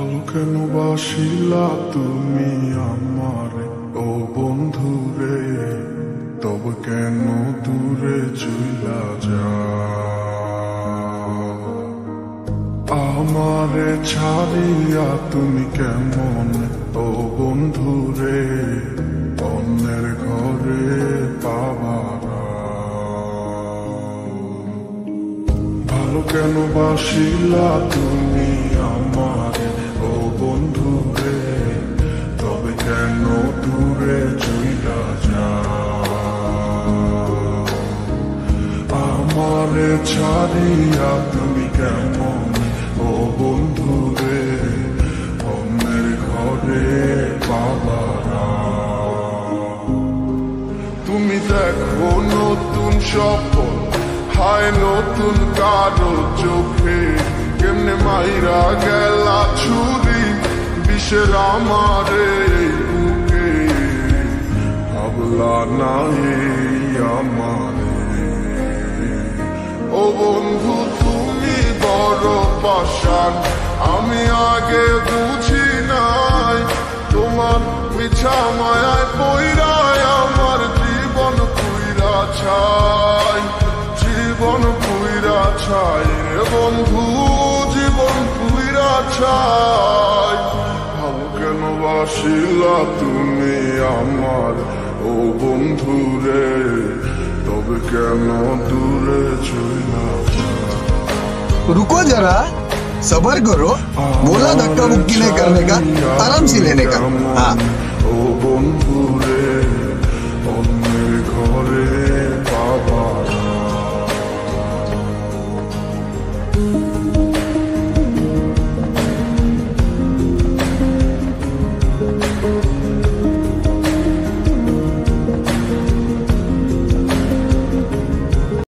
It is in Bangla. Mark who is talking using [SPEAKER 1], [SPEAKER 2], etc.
[SPEAKER 1] ভালো কেন বাসিলা তুমি আমারে ও বন্ধু রে, তবে কেন দূরে চইলা যাও? আমারে ছাড়িয়া তুমি কেমন ও বন্ধু রে, অন্যের ঘরে পাবারা। ভালো কেন বাসিলা তুমি আমারে ও বন্ধু রে, তবে কেন দূরে চইলা যাও? আমারে ছাড়িয়া তুমি কেমন ও বন্ধু রে, অন্যের ঘরে পাবারা। তুমি দেখো নতুন স্বপ্ন হায় নতুন কারো চোখে, কেমনে মাইরা গেলা ছুরি বিষের আমারে বুকে। ভাবলা না এই আমারে ও বন্ধু তুমি বড় পাষাণ, আমি আগে বুঝি নাই তোমার মিছা মায়ায় পইরায় আমার জীবন পুইরা ছাই, জীবন পুইরা ছাই রে বন্ধু, জীবন পুইরা ছাই। ভালো কেন বাসিলা তুমি আমার ও বন্ধু রে, তবে কেন দূরে চইলা যাও?
[SPEAKER 2] रुको जरा, सबर करो, बोला धक्का मुक्की नहीं करने का, आराम से लेने का। हाँ
[SPEAKER 1] ও বন্ধু রে